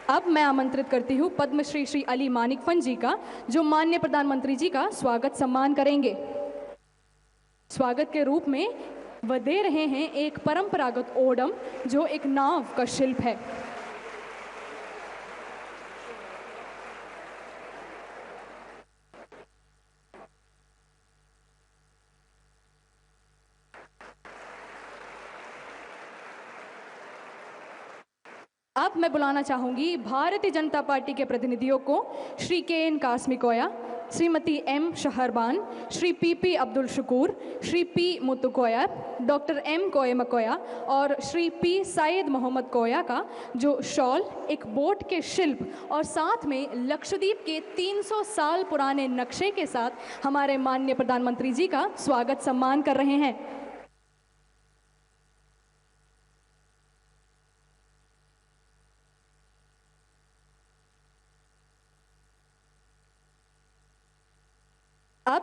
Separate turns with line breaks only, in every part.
अब मैं आमंत्रित करती हूँ पद्मश्री श्री अली मानिकफन जी का, जो माननीय प्रधानमंत्री जी का स्वागत सम्मान करेंगे। स्वागत के रूप में वह दे रहे हैं एक परंपरागत ओडम, जो एक नाव का शिल्प है। अब मैं बुलाना चाहूंगी भारतीय जनता पार्टी के प्रतिनिधियों को, Shri K N. Kasmikoya, Shrimati M. Shaharban, Shri P. Abdul Shakoor, Shri P. Muthukoya, doctor M. Koyamkoya और श्री पी. सैयद मोहम्मद कोया का जो शॉल, एक बोट के शिल्प और साथ में लक्षद्वीप के 300 साल पुराने नक्शे के साथ हमारे माननीय प्रधानमंत्री जी का स्वागत सम्मान कर रहे हैं। अब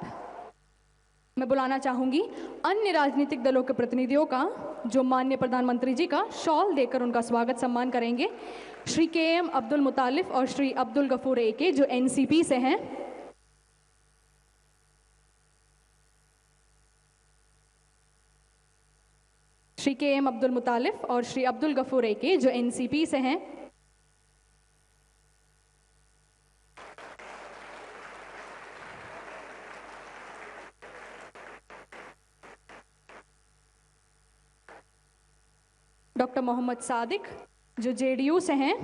मैं बुलाना चाहूंगी अन्य राजनीतिक दलों के प्रतिनिधियों का, जो माननीय प्रधानमंत्री जी का शॉल देकर उनका स्वागत सम्मान करेंगे। श्री के.एम. अब्दुल मुतालिफ और श्री अब्दुल गफूर ए.के, जो एनसीपी से हैं। श्री के.एम. अब्दुल मुतालिफ और श्री अब्दुल गफूर ए.के, जो एनसीपी से हैं। डॉक्टर मोहम्मद सादिक, जो जेडीयू से हैं।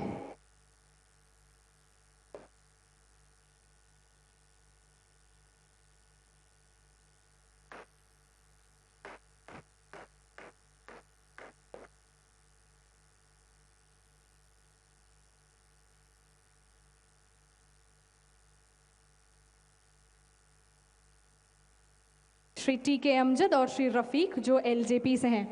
श्री टी.के. अमजद और श्री रफीक, जो एलजेपी से हैं।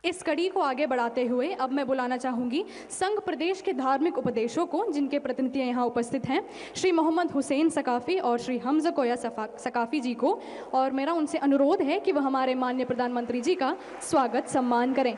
इस कड़ी को आगे बढ़ाते हुए अब मैं बुलाना चाहूंगी संघ प्रदेश के धार्मिक उपदेशों को, जिनके प्रतिनिधि यहाँ उपस्थित हैं, श्री मोहम्मद हुसैन सकाफ़ी और श्री हमजा कोया सकाफ़ी जी को, और मेरा उनसे अनुरोध है कि वह हमारे माननीय प्रधानमंत्री जी का स्वागत सम्मान करें।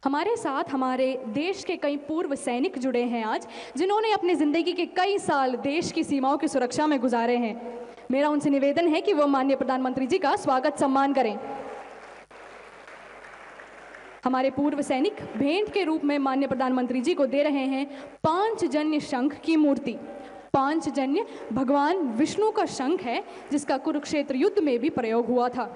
हमारे साथ हमारे देश के कई पूर्व सैनिक जुड़े हैं आज, जिन्होंने अपनी ज़िंदगी के कई साल देश की सीमाओं की सुरक्षा में गुजारे हैं। मेरा उनसे निवेदन है कि वो माननीय प्रधानमंत्री जी का स्वागत सम्मान करें। हमारे पूर्व सैनिक भेंट के रूप में माननीय प्रधानमंत्री जी को दे रहे हैं पांचजन्य शंख की मूर्ति। पांचजन्य भगवान विष्णु का शंख है, जिसका कुरुक्षेत्र युद्ध में भी प्रयोग हुआ था।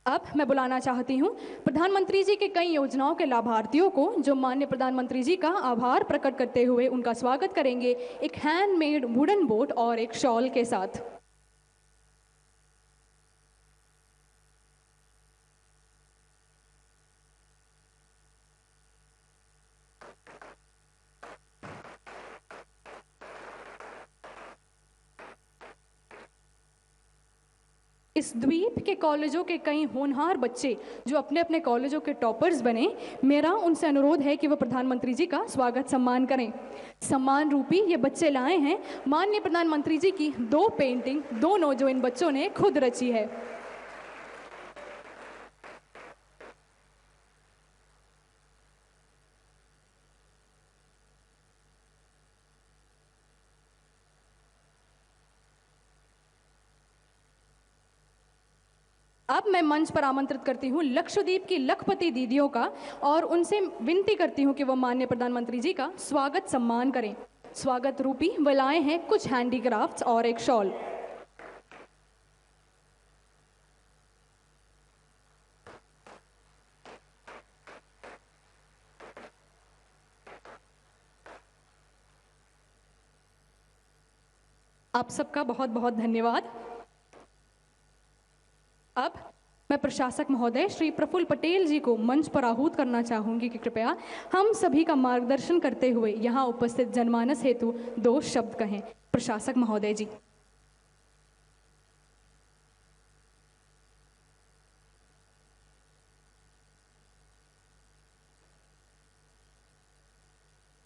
अब मैं बुलाना चाहती हूँ प्रधानमंत्री जी के कई योजनाओं के लाभार्थियों को, जो माननीय प्रधानमंत्री जी का आभार प्रकट करते हुए उनका स्वागत करेंगे एक हैंडमेड वुडन बोट और एक शॉल के साथ। इस द्वीप के कॉलेजों के कई होनहार बच्चे, जो अपने अपने कॉलेजों के टॉपर्स बने, मेरा उनसे अनुरोध है कि वह प्रधानमंत्री जी का स्वागत सम्मान करें। सम्मान रूपी ये बच्चे लाए हैं माननीय प्रधानमंत्री जी की 2 पेंटिंग, दोनों जो इन बच्चों ने खुद रची है। अब मैं मंच पर आमंत्रित करती हूँ लक्षद्वीप की लखपति दीदियों का, और उनसे विनती करती हूँ कि वह माननीय प्रधानमंत्री जी का स्वागत सम्मान करें। स्वागत रूपी वे लाए हैं कुछ हैंडीक्राफ्ट्स और एक शॉल। आप सबका बहुत बहुत धन्यवाद। अब मैं प्रशासक महोदय श्री प्रफुल्ल पटेल जी को मंच पर आहूत करना चाहूँगी कि कृपया हम सभी का मार्गदर्शन करते हुए यहाँ उपस्थित जनमानस हेतु 2 शब्द कहें। प्रशासक महोदय जी।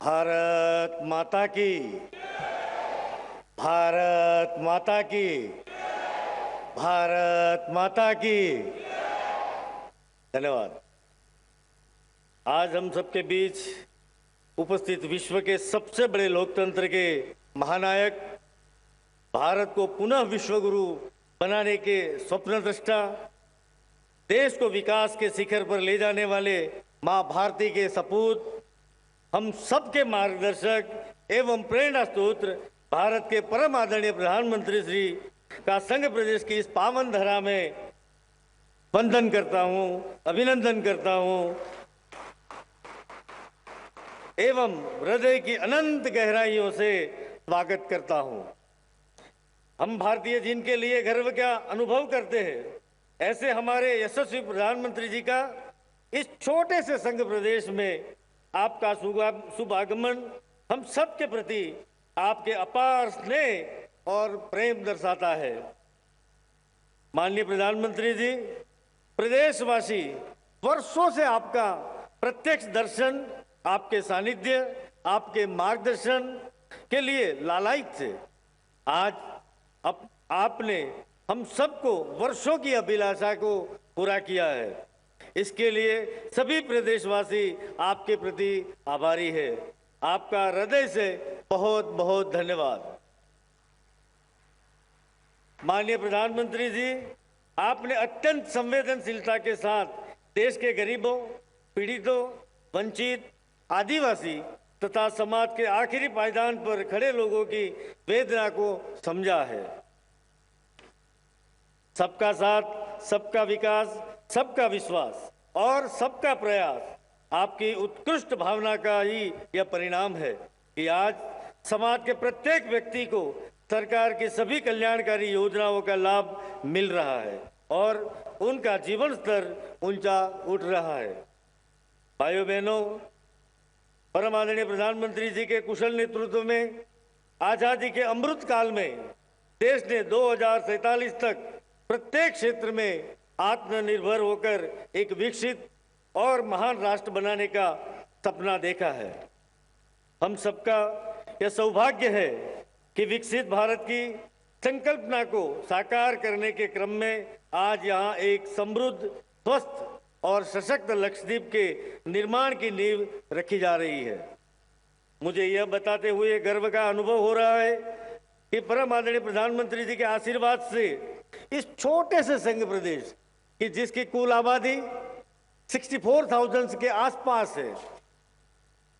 भारत माता की, भारत माता की, भारत माता की। धन्यवाद। आज हम सबके बीच उपस्थित विश्व के सबसे बड़े लोकतंत्र के महानायक, भारत को पुनः विश्वगुरु बनाने के स्वप्नद्रष्टा, देश को विकास के शिखर पर ले जाने वाले मां भारती के सपूत, हम सबके मार्गदर्शक एवं प्रेरणा स्रोत्र भारत के परम आदरणीय प्रधानमंत्री श्री का संघ प्रदेश की इस पावन धरा में वंदन करता हूं, अभिनंदन करता हूं एवं हृदय की अनंत गहराइयों से स्वागत करता हूं। हम भारतीय जिनके लिए गर्व का अनुभव करते हैं, ऐसे हमारे यशस्वी प्रधानमंत्री जी का इस छोटे से संघ प्रदेश में आपका शुभ आगमन हम सब के प्रति आपके अपार स्नेह और प्रेम दर्शाता है। माननीय प्रधानमंत्री जी, प्रदेशवासी वर्षों से आपका प्रत्यक्ष दर्शन, आपके सानिध्य, आपके मार्गदर्शन के लिए लालायित थे। आज आपने हम सबको वर्षों की अभिलाषा को पूरा किया है। इसके लिए सभी प्रदेशवासी आपके प्रति आभारी है। आपका हृदय से बहुत बहुत धन्यवाद। माननीय प्रधानमंत्री जी, आपने अत्यंत संवेदनशीलता के साथ देश के गरीबों, पीड़ितों, वंचित, आदिवासी तथा समाज के आखिरी पायदान पर खड़े लोगों की वेदना को समझा है। सबका साथ, सबका विकास, सबका विश्वास और सबका प्रयास आपकी उत्कृष्ट भावना का ही यह परिणाम है कि आज समाज के प्रत्येक व्यक्ति को सरकार की सभी कल्याणकारी योजनाओं का लाभ मिल रहा है और उनका जीवन स्तर ऊंचा उठ रहा है। भाइयों बहनों, परम आदरणीय प्रधानमंत्री जी के कुशल नेतृत्व में आजादी के अमृत काल में देश ने 2047 तक प्रत्येक क्षेत्र में आत्मनिर्भर होकर एक विकसित और महान राष्ट्र बनाने का सपना देखा है। हम सबका यह सौभाग्य है कि विकसित भारत की संकल्पना को साकार करने के क्रम में आज यहाँ एक समृद्ध, स्वस्थ और सशक्त लक्षद्वीप के निर्माण की नींव रखी जा रही है। मुझे यह बताते हुए गर्व का अनुभव हो रहा है कि परम आदरणीय प्रधानमंत्री जी के आशीर्वाद से इस छोटे से संघ प्रदेश की जिसकी कुल आबादी 64,000 के आसपास है,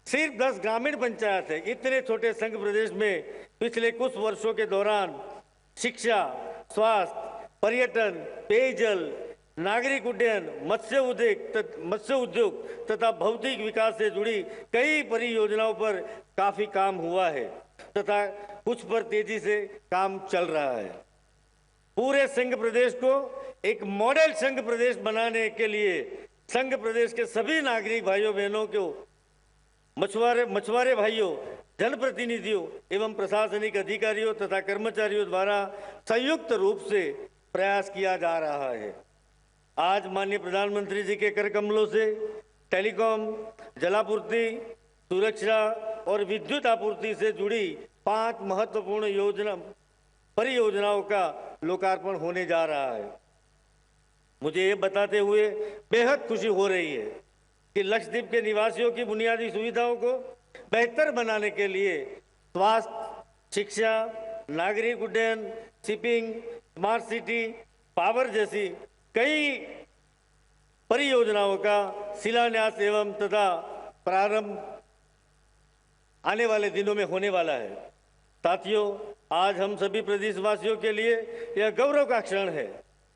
सिर्फ 10 ग्रामीण पंचायत है, इतने छोटे संघ प्रदेश में पिछले कुछ वर्षों के दौरान शिक्षा, स्वास्थ्य, पर्यटन, पेयजल, नागरिक उड्डयन, मत्स्य उद्योग तथा भौतिक विकास से जुड़ी कई परियोजनाओं पर काफी काम हुआ है तथा कुछ पर तेजी से काम चल रहा है। पूरे संघ प्रदेश को एक मॉडल संघ प्रदेश बनाने के लिए संघ प्रदेश के सभी नागरिक भाइयों बहनों को, मछुआरे भाइयों, जनप्रतिनिधियों एवं प्रशासनिक अधिकारियों तथा कर्मचारियों द्वारा संयुक्त रूप से प्रयास किया जा रहा है। आज माननीय प्रधानमंत्री जी के कर कमलों से टेलीकॉम, जलापूर्ति, सुरक्षा और विद्युत आपूर्ति से जुड़ी 5 महत्वपूर्ण परियोजनाओं का लोकार्पण होने जा रहा है। मुझे ये बताते हुए बेहद खुशी हो रही है कि लक्षद्वीप के निवासियों की बुनियादी सुविधाओं को बेहतर बनाने के लिए स्वास्थ्य, शिक्षा, नागरिक उड्डयन, शिपिंग, स्मार्ट सिटी, पावर जैसी कई परियोजनाओं का शिलान्यास एवं तथा प्रारंभ आने वाले दिनों में होने वाला है। साथियों, आज हम सभी प्रदेशवासियों के लिए यह गौरव का क्षण है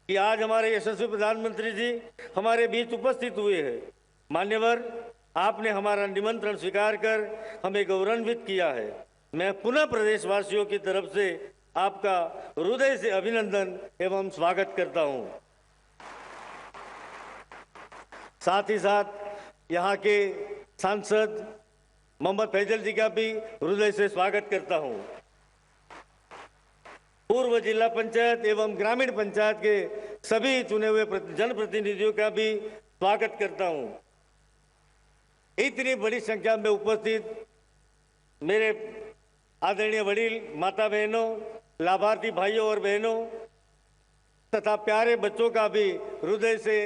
कि आज हमारे यशस्वी प्रधानमंत्री जी हमारे बीच उपस्थित हुए हैं। मान्यवर, आपने हमारा निमंत्रण स्वीकार कर हमें गौरवान्वित किया है। मैं पुनः प्रदेशवासियों की तरफ से आपका हृदय से अभिनंदन एवं स्वागत करता हूं। साथ ही साथ यहाँ के सांसद मोहम्मद फैजल जी का भी हृदय से स्वागत करता हूँ। पूर्व जिला पंचायत एवं ग्रामीण पंचायत के सभी चुने हुए जनप्रतिनिधियों का भी स्वागत करता हूँ। इतनी बड़ी संख्या में उपस्थित मेरे आदरणीय वडील, माता बहनों, लाभार्थी भाइयों और बहनों तथा प्यारे बच्चों का भी हृदय से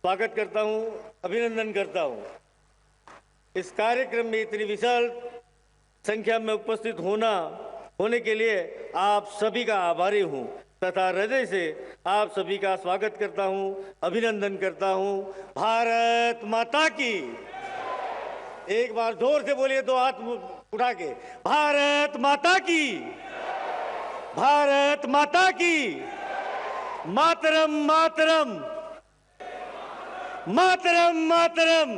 स्वागत करता हूं, अभिनंदन करता हूं। इस कार्यक्रम में इतनी विशाल संख्या में उपस्थित होने के लिए आप सभी का आभारी हूं तथा हृदय से आप सभी का स्वागत करता हूं, अभिनंदन करता हूं। भारत माता की। एक बार जोर से बोलिए, दो हाथ उठा के, भारत माता की, भारत माता की। मातरम मातरम, मातरम मातरम,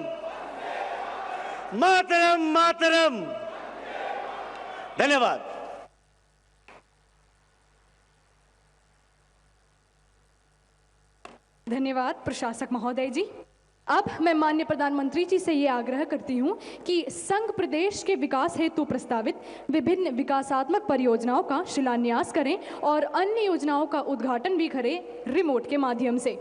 मातरम मातरम। धन्यवाद।
धन्यवाद प्रशासक महोदय जी। अब मैं माननीय प्रधानमंत्री जी से ये आग्रह करती हूँ कि संघ प्रदेश के विकास हेतु प्रस्तावित विभिन्न विकासात्मक परियोजनाओं का शिलान्यास करें और अन्य योजनाओं का उद्घाटन भी करें रिमोट के माध्यम से।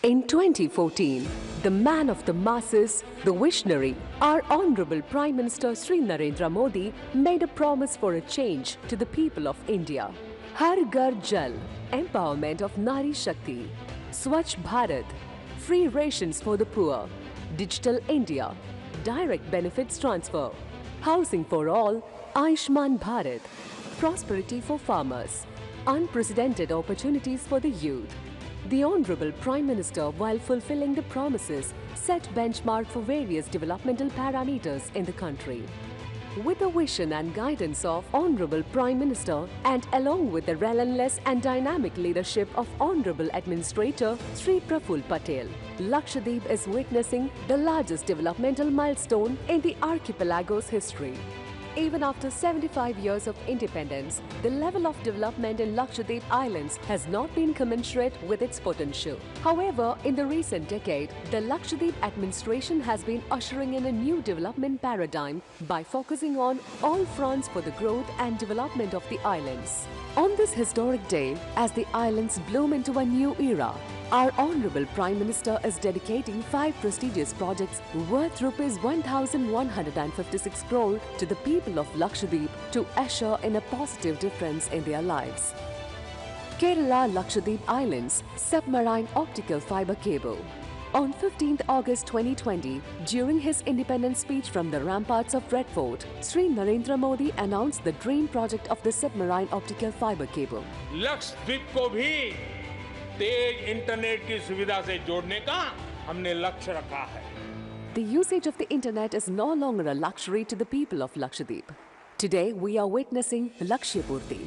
In 2014, the man of the masses, the visionary, our Honorable Prime Minister Shri Narendra Modi made a promise for a change to the people of India. Har Ghar Jal, empowerment of Nari Shakti, Swachh Bharat, free rations for the poor, Digital India, direct benefits transfer, housing for all, Ayushman Bharat, prosperity for farmers, unprecedented opportunities for the youth. The Honorable Prime Minister, while fulfilling the promises, set benchmark for various developmental parameters in the country. With the vision and guidance of Honorable Prime Minister and along with the relentless and dynamic leadership of Honorable Administrator Sri Praful Patel, Lakshadweep is witnessing the largest developmental milestone in the archipelago's history. Even after 75 years of independence, the level of development in Lakshadweep Islands has not been commensurate with its potential. However, in the recent decade, the Lakshadweep administration has been ushering in a new development paradigm by focusing on all fronts for the growth and development of the islands. On this historic day, as the islands bloom into a new era, our Honorable Prime Minister is dedicating 5 prestigious projects worth Rs 1,156 crore to the people of Lakshadweep to usher in a positive difference in their lives. Kerala Lakshadweep Islands Submarine Optical Fiber Cable. On 15th August 2020, during his independence speech from the ramparts of Red Fort, Sri Narendra Modi announced the dream project of the submarine optical fiber cable.
Lakshadweep को भी तेज internet की सुविधा से जोड़ने का हमने लक्ष्य रखा है.
The usage of the internet is no longer a luxury to the people of Lakshadweep. Today, we are witnessing Lakshya Purti.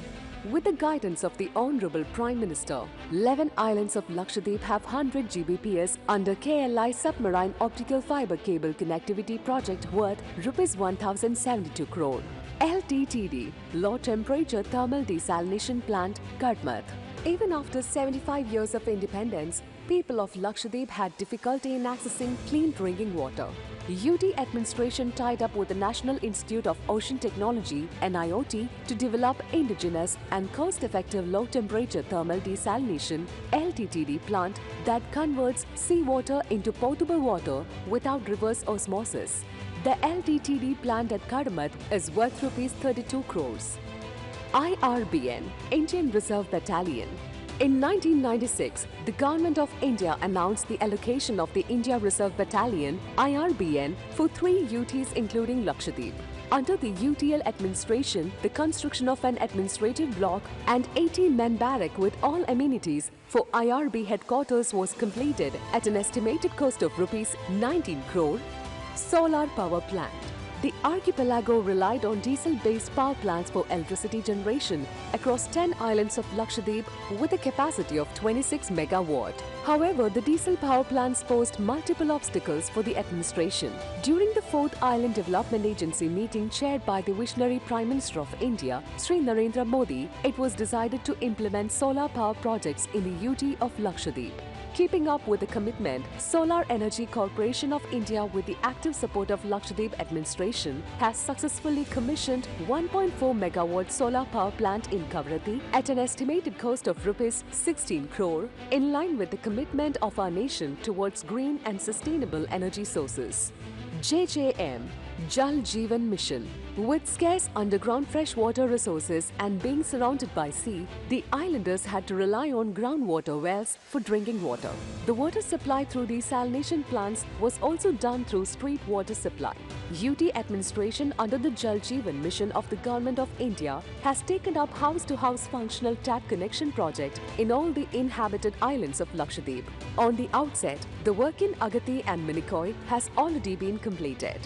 With the guidance of the Honorable Prime Minister, 11 islands of Lakshadweep have 100 Gbps under KLI Submarine Optical Fiber Cable Connectivity Project worth Rs 1,072 crore. LTTD, Low Temperature Thermal Desalination Plant, Kadmath. Even after 75 years of independence, people of Lakshadweep had difficulty in accessing clean drinking water. UT administration tied up with the National Institute of Ocean Technology (NIOT) to develop indigenous and cost-effective low-temperature thermal desalination (LTTD) plant that converts seawater into potable water without reverse osmosis. The LTTD plant at Kadmath is worth Rs 32 crores. IRBN, Indian Reserve Battalion. In 1996, the Government of India announced the allocation of the India Reserve Battalion, IRBN, for 3 UTs including Lakshadweep. Under the UTL administration, the construction of an administrative block and 80-man barrack with all amenities for IRB headquarters was completed at an estimated cost of Rs 19 crore. Solar power plant. The archipelago relied on diesel-based power plants for electricity generation across 10 islands of Lakshadweep with a capacity of 26 megawatt. However, the diesel power plants posed multiple obstacles for the administration. During the 4th Island Development Agency meeting chaired by the visionary Prime Minister of India, Sri Narendra Modi, it was decided to implement solar power projects in the UT of Lakshadweep. Keeping up with the commitment, Solar Energy Corporation of India, with the active support of Lakshadweep administration, has successfully commissioned 1.4 megawatt solar power plant in Kavaratti at an estimated cost of rupees 16 crore, in line with the commitment of our nation towards green and sustainable energy sources. JJM Jal Jeevan Mission. With scarce underground freshwater resources and being surrounded by sea, the islanders had to rely on groundwater wells for drinking water. The water supply through the salination plants was also done through street water supply. UT administration under the Jal Jeevan Mission of the Government of India has taken up house-to-house functional tap connection project in all the inhabited islands of Lakshadweep. On the outset, the work in Agathi and Minicoy has already been completed.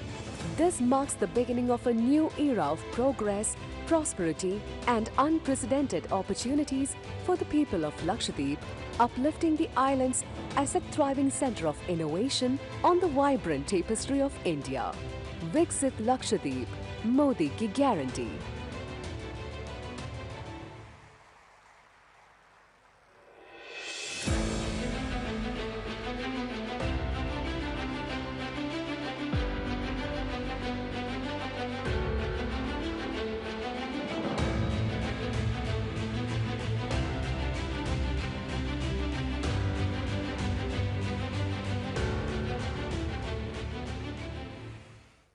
This marks the beginning of a new era of progress, prosperity and unprecedented opportunities for the people of Lakshadweep, uplifting the islands as a thriving center of innovation on the vibrant tapestry of India. Viksit Lakshadweep, Modi ki guarantee.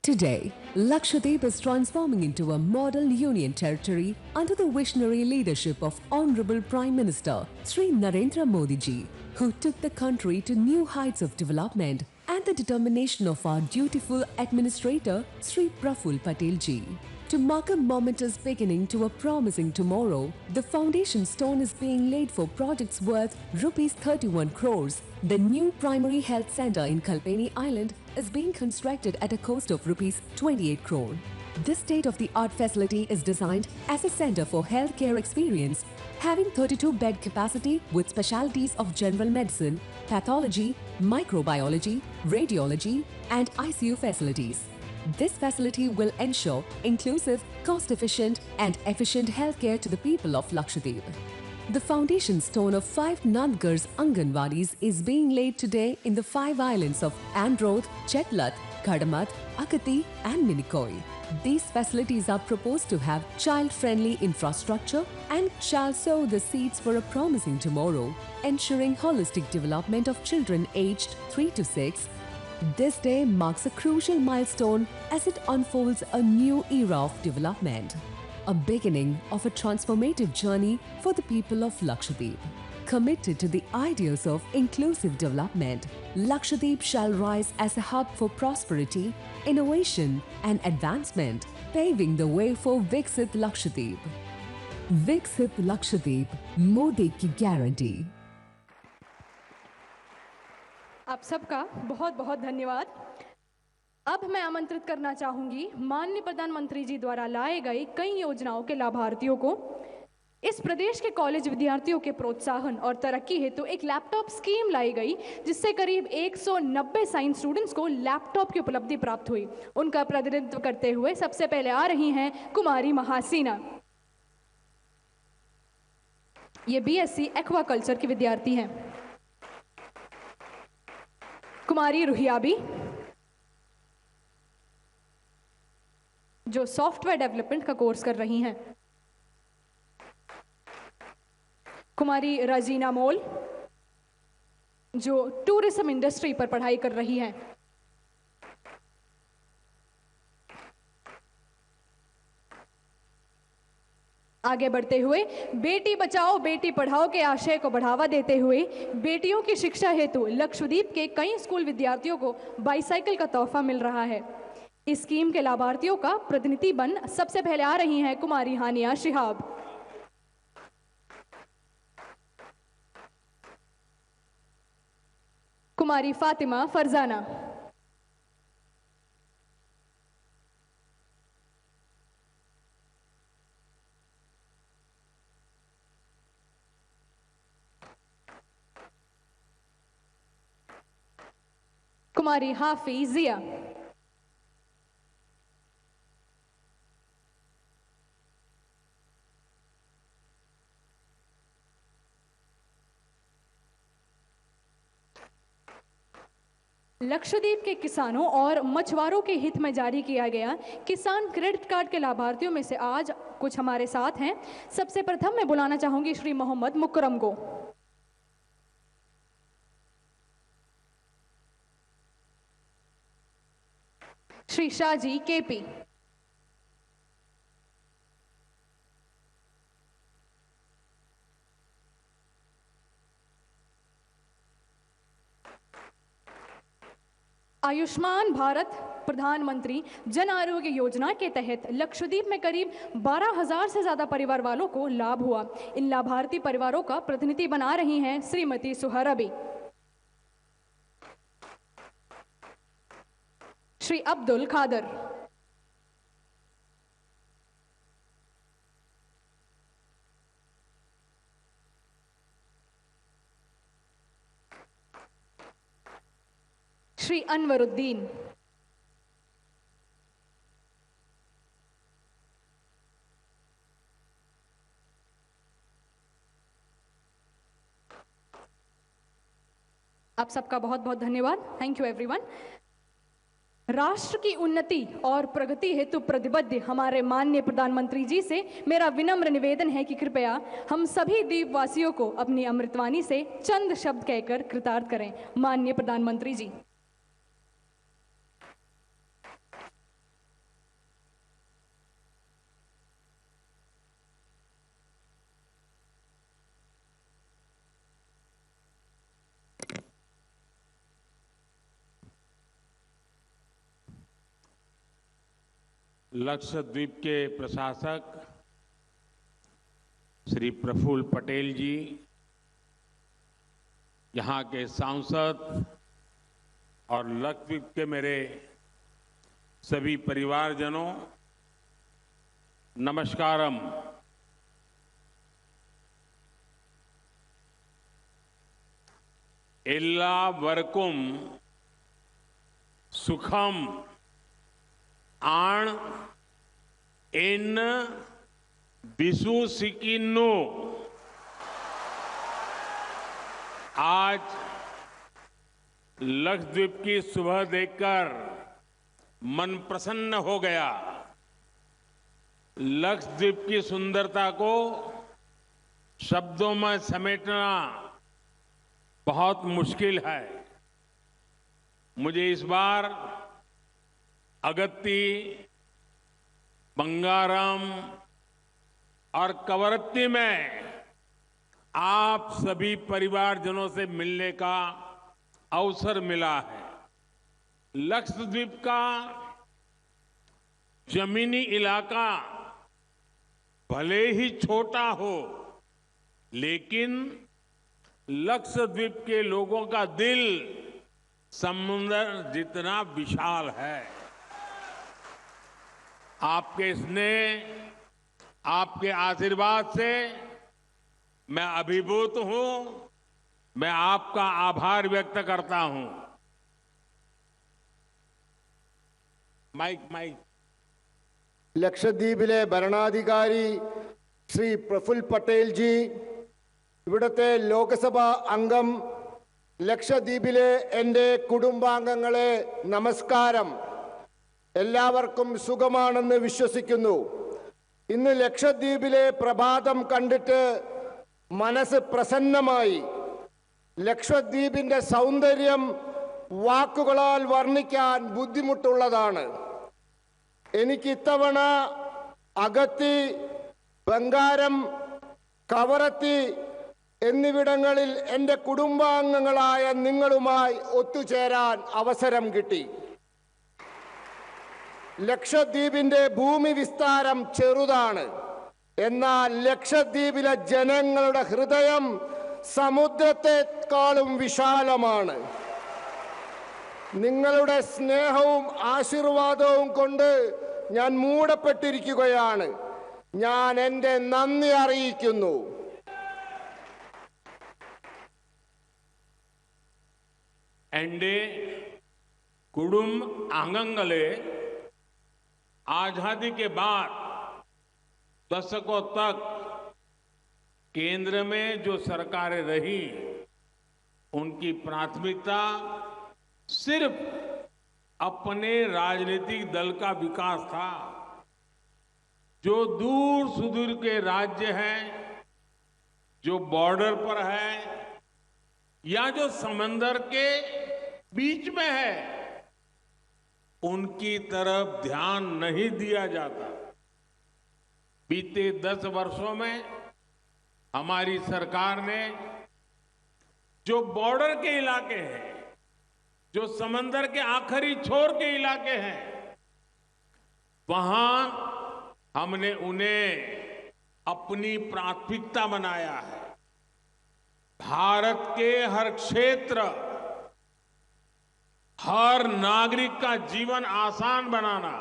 Today, Lakshadweep is transforming into a model union territory under the visionary leadership of Honorable Prime Minister Sri Narendra Modi ji, who took the country to new heights of development, and the determination of our dutiful administrator Sri Praful Patel ji. To mark a momentous beginning to a promising tomorrow, the foundation stone is being laid for projects worth rupees 31 crores. The new primary health center in Kalpeni Island is being constructed at a cost of rupees 28 crore. This state-of-the-art facility is designed as a center for healthcare experience, having 32-bed capacity with specialties of general medicine, pathology, microbiology, radiology, and ICU facilities. This facility will ensure inclusive, cost-efficient and efficient healthcare to the people of Lakshadweep. The foundation stone of 5 Nandgar's Anganwadis is being laid today in the 5 islands of Androth, Chetlat, Kadamath, Agathi and Minicoy. These facilities are proposed to have child-friendly infrastructure and shall sow the seeds for a promising tomorrow, ensuring holistic development of children aged 3 to 6. This day marks a crucial milestone as it unfolds a new era of development, a beginning of a transformative journey for the people of Lakshadweep. Committed to the ideals of inclusive development, Lakshadweep shall rise as a hub for prosperity, innovation and advancement, paving the way for Viksit Lakshadweep. Viksit Lakshadweep, Modi ki guarantee.
आप सबका बहुत बहुत धन्यवाद। अब मैं आमंत्रित करना चाहूंगी माननीय प्रधानमंत्री जी द्वारा लाए गए कई योजनाओं के लाभार्थियों को। इस प्रदेश के कॉलेज विद्यार्थियों के प्रोत्साहन और तरक्की हेतु एक लैपटॉप स्कीम लाई गई, जिससे करीब 190 साइंस स्टूडेंट्स को लैपटॉप की उपलब्धि प्राप्त हुई। उनका प्रतिनिधित्व करते हुए सबसे पहले आ रही हैं कुमारी महासीना। ये बीएससी एक्वाकल्चर की विद्यार्थी हैं। कुमारी रुहियाबी, जो सॉफ्टवेयर डेवलपमेंट का कोर्स कर रही हैं। कुमारी राजीना मोल, जो टूरिज्म इंडस्ट्री पर पढ़ाई कर रही हैं। आगे बढ़ते हुए बेटी बचाओ बेटी पढ़ाओ के आशय को बढ़ावा देते हुए बेटियों की शिक्षा हेतु लक्षद्वीप के कई स्कूल विद्यार्थियों को बाईसाइकिल का तोहफा मिल रहा है। इस स्कीम के लाभार्थियों का प्रतिनिधि बन सबसे पहले आ रही हैं कुमारी हानिया शिहाब। कुमारी फातिमा फरजाना, कुमारी हाफिजिया। लक्षद्वीप के किसानों और मछुआरों के हित में जारी किया गया किसान क्रेडिट कार्ड के लाभार्थियों में से आज कुछ हमारे साथ हैं। सबसे प्रथम मैं बुलाना चाहूंगी श्री मोहम्मद मुकरम को। श्री शाहजी केपी, आयुष्मान भारत प्रधानमंत्री जन आरोग्य योजना के तहत लक्षद्वीप में करीब 12,000 से ज्यादा परिवार वालों को लाभ हुआ। इन लाभार्थी परिवारों का प्रतिनिधि बना रही हैं श्रीमती सुहरबी। श्री अब्दुल खादर, श्री अनवरुद्दीन, आप सबका बहुत बहुत धन्यवाद। Thank you everyone. राष्ट्र की उन्नति और प्रगति हेतु प्रतिबद्ध हमारे माननीय प्रधानमंत्री जी से मेरा विनम्र निवेदन है कि कृपया हम सभी द्वीपवासियों को अपनी अमृतवाणी से चंद शब्द कहकर कृतार्थ करें। माननीय प्रधानमंत्री जी।
लक्षद्वीप के प्रशासक श्री प्रफुल्ल पटेल जी, यहाँ के सांसद और लक्षद्वीप के मेरे सभी परिवारजनों, नमस्कारम। एल्ला वरकुम सुखम आण इन बिसु सिकिन्नु। आज लक्षद्वीप की सुबह देखकर मन प्रसन्न हो गया। लक्षद्वीप की सुंदरता को शब्दों में समेटना बहुत मुश्किल है। मुझे इस बार अगत्ती, बंगारम और कवरत्ती में आप सभी परिवारजनों से मिलने का अवसर मिला है। लक्षद्वीप का जमीनी इलाका भले ही छोटा हो, लेकिन लक्षद्वीप के लोगों का दिल समुद्र जितना विशाल है। आपके स्नेह, आपके आशीर्वाद से मैं अभिभूत हूं। मैं आपका आभार व्यक्त करता हूं। माइक
ലക്ഷദ്വീപിലെ ഭരണാധികാരി ശ്രീ പ്രഫുൽ പട്ടേൽ ജി, ഇവിടുത്തെ ലോക്സഭാ അംഗം, ലക്ഷദ്വീപിലെ എൻ്റെ കുടുംബാംഗങ്ങളെ നമസ്കാരം. എല്ലാവർക്കും സുഖമാണെന്ന് വിശ്വസിക്കുന്നു. ഇന്ന് ലക്ഷദ്വീപിലെ പ്രഭാതം കണ്ടിട്ട് മനസ്സ് പ്രസന്നമായി. ലക്ഷദ്വീപിൻ്റെ സൗന്ദര്യം വാക്കുകളാൽ വർണ്ണിക്കാൻ ബുദ്ധിമുട്ടുള്ളതാണ്. എനിക്ക് ഇത്തവണ അഗത്തി, ബംഗാരം, കവറത്തി എന്നിവിടങ്ങളിൽ എൻ്റെ കുടുംബാംഗങ്ങളായ നിങ്ങളുമായി ഒത്തുചേരാൻ അവസരം കിട്ടി. ലക്ഷദ്വീപിൻ്റെ ഭൂമി വിസ്താരം ചെറുതാണ്. എന്നാൽ ലക്ഷദ്വീപിലെ ജനങ്ങളുടെ ഹൃദയം സമുദ്രത്തെക്കാളും വിശാലമാണ്. നിങ്ങളുടെ സ്നേഹവും ആശീർവാദവും കൊണ്ട് ഞാൻ മൂടപ്പെട്ടിരിക്കുകയാണ്. ഞാൻ എൻ്റെ നന്ദി അറിയിക്കുന്നു.
एनडे कुडुम आंगंगले आजादी के बाद दशकों तक केंद्र में जो सरकारें रही उनकी प्राथमिकता सिर्फ अपने राजनीतिक दल का विकास था। जो दूर सुदूर के राज्य हैं, जो बॉर्डर पर है या जो समंदर के बीच में है, उनकी तरफ ध्यान नहीं दिया जाता। बीते 10 वर्षों में हमारी सरकार ने जो बॉर्डर के इलाके हैं, जो समंदर के आखिरी छोर के इलाके हैं, वहां हमने उन्हें अपनी प्राथमिकता बनाया है। भारत के हर क्षेत्र, हर नागरिक का जीवन आसान बनाना,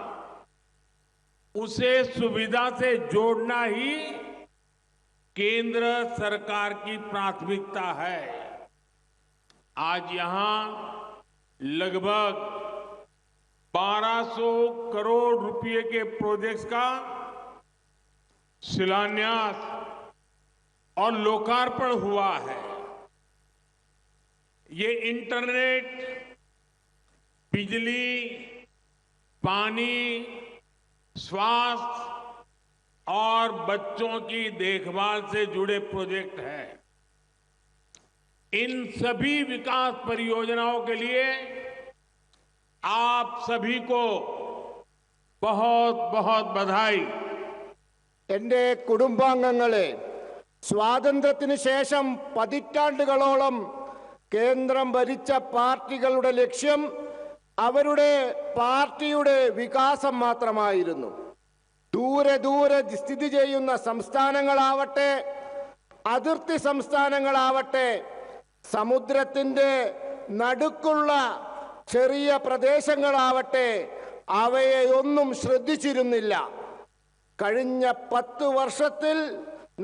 उसे सुविधा से जोड़ना ही केंद्र सरकार की प्राथमिकता है। आज यहां लगभग 1200 करोड़ रुपए के प्रोजेक्ट्स का शिलान्यास और लोकार्पण हुआ है। ये इंटरनेट, बिजली, पानी, स्वास्थ्य और बच्चों की देखभाल से जुड़े प्रोजेक्ट हैं। इन सभी विकास परियोजनाओं के लिए आप सभी को बहुत बहुत बधाई।
എൻ്റെ കുടുംബാംഗങ്ങളെ, സ്വാതന്ത്ര്യത്തിന് ശേഷം പതിറ്റാണ്ടുകളോളം കേന്ദ്രം ഭരിച്ച പാർട്ടികളുടെ ലക്ഷ്യം അവരുടെ പാർട്ടിയുടെ വികാസം മാത്രമായിരുന്നു. ദൂരെ ദൂരെ സ്ഥിതി ചെയ്യുന്ന സംസ്ഥാനങ്ങളാവട്ടെ, അതിർത്തി സംസ്ഥാനങ്ങളാവട്ടെ, സമുദ്രത്തിന്റെ നടുക്കുള്ള ചെറിയ പ്രദേശങ്ങളാവട്ടെ, അവയെ ഒന്നും ശ്രദ്ധിച്ചിരുന്നില്ല. കഴിഞ്ഞ 10 വർഷത്തിൽ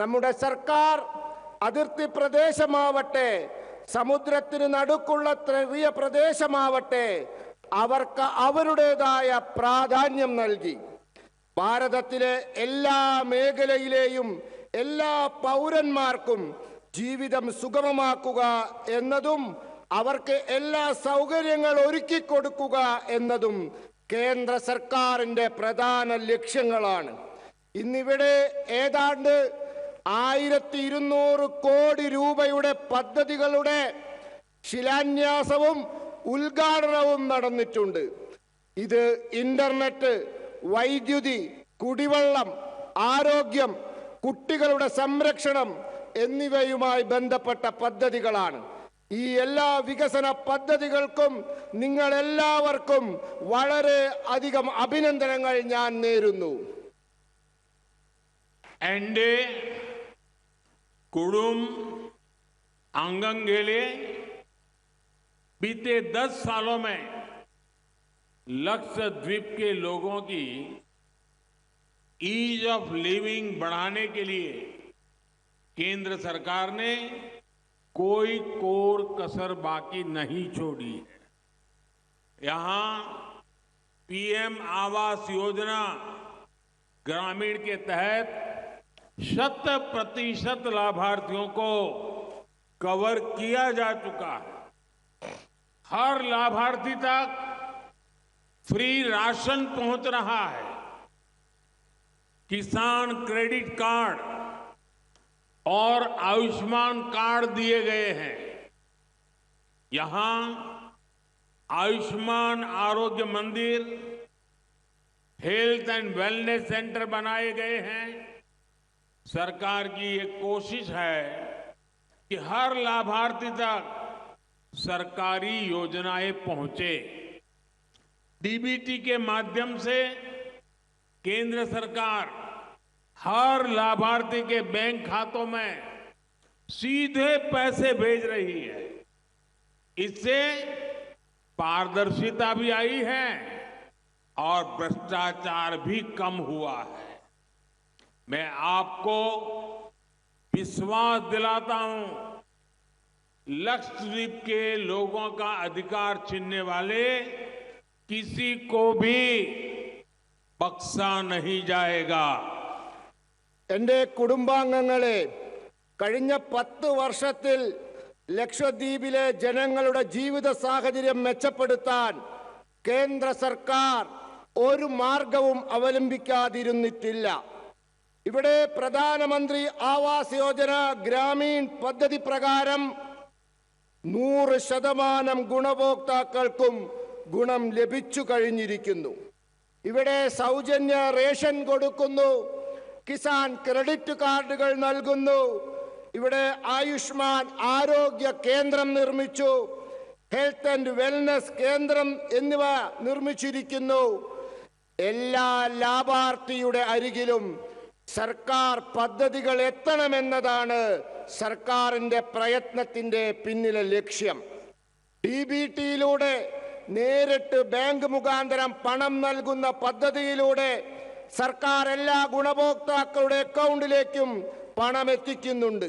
നമ്മുടെ സർക്കാർ അതിർത്തി പ്രദേശമാവട്ടെ, സമുദ്രത്തിന് നടുക്കുള്ള ചെറിയ പ്രദേശമാവട്ടെ, അവർക്ക് അവരുടേതായ പ്രാധാന്യം നൽകി. ഭാരതത്തിലെ എല്ലാ മേഖലയിലെയും എല്ലാ പൗരന്മാർക്കും ജീവിതം സുഗമമാക്കുക എന്നതും അവർക്ക് എല്ലാ സൗകര്യങ്ങൾ ഒരുക്കി കൊടുക്കുക എന്നതും കേന്ദ്ര സർക്കാരിന്റെ പ്രധാന ലക്ഷ്യങ്ങളാണ്. ഇന്നിവിടെ ഏതാണ്ട് 1200 കോടി രൂപയുടെ പദ്ധതികളുടെ ശിലാന്യാസവും ഉദ്ഘാടനവും നടന്നിട്ടുണ്ട്. ഇത് ഇന്റർനെറ്റ്, വൈദ്യുതി, കുടിവെള്ളം, ആരോഗ്യം, കുട്ടികളുടെ സംരക്ഷണം എന്നിവയുമായി ബന്ധപ്പെട്ട പദ്ധതികളാണ്. ഈ എല്ലാ വികസന പദ്ധതികൾക്കും നിങ്ങൾ എല്ലാവർക്കും വളരെ അധികം അഭിനന്ദനങ്ങൾ ഞാൻ നേരുന്നു.
एनडे कुडुम आंगंगेले बीते 10 सालों में लक्षद्वीप के लोगों की ईज ऑफ लिविंग बढ़ाने के लिए केंद्र सरकार ने कोई कोर कसर बाकी नहीं छोड़ी है। यहां पीएम आवास योजना ग्रामीण के तहत 100% लाभार्थियों को कवर किया जा चुका है। हर लाभार्थी तक फ्री राशन पहुंच रहा है। किसान क्रेडिट कार्ड और आयुष्मान कार्ड दिए गए हैं। यहां आयुष्मान आरोग्य मंदिर, हेल्थ एंड वेलनेस सेंटर बनाए गए हैं। सरकार की ये कोशिश है कि हर लाभार्थी तक सरकारी योजनाएं पहुंचे। डीबीटी के माध्यम से केंद्र सरकार हर लाभार्थी के बैंक खातों में सीधे पैसे भेज रही है। इससे पारदर्शिता भी आई है और भ्रष्टाचार भी कम हुआ है। मैं आपको विश्वास दिलाता हूं, लक्षद्वीप के लोगों का अधिकार छीनने वाले किसी को भी बख्शा नहीं जाएगा।
എൻ്റെ കുടുംബാംഗങ്ങളെ, കഴിഞ്ഞ 10 വർഷത്തിൽ ലക്ഷദ്വീപിലെ ജനങ്ങളുടെ ജീവിത സാഹചര്യം മെച്ചപ്പെടുത്താൻ കേന്ദ്ര സർക്കാർ ഒരു മാർഗവും അവലംബിക്കാതിരുന്നിട്ടില്ല. ഇവിടെ പ്രധാനമന്ത്രി ആവാസ് യോജന ഗ്രാമീൺ പദ്ധതി പ്രകാരം 100% ഗുണഭോക്താക്കൾക്കും ഗുണം ലഭിച്ചു കഴിഞ്ഞിരിക്കുന്നു. ഇവിടെ സൗജന്യ റേഷൻ കൊടുക്കുന്നു, കിസാൻ ക്രെഡിറ്റ് കാർഡുകൾ നൽകുന്നു, ഇവിടെ ആയുഷ്മാൻ ആരോഗ്യ കേന്ദ്രം നിർമ്മിച്ചു, ഹെൽത്ത് ആൻഡ് വെൽനസ് കേന്ദ്രം എന്നിവ നിർമ്മിച്ചിരിക്കുന്നു. എല്ലാ ലാഭാർത്ഥിയുടെ അരികിലും സർക്കാർ പദ്ധതികൾ എത്തണമെന്നതാണ് സർക്കാരിന്റെ പ്രയത്നത്തിന്റെ പിന്നിലെ ലക്ഷ്യം. DBTയിലൂടെ നേരിട്ട് ബാങ്ക് മുഖാന്തരം പണം നൽകുന്ന പദ്ധതിയിലൂടെ സർക്കാർ എല്ലാ ഗുണഭോക്താക്കളുടെ അക്കൗണ്ടിലേക്കും പണം എത്തിക്കുന്നുണ്ട്.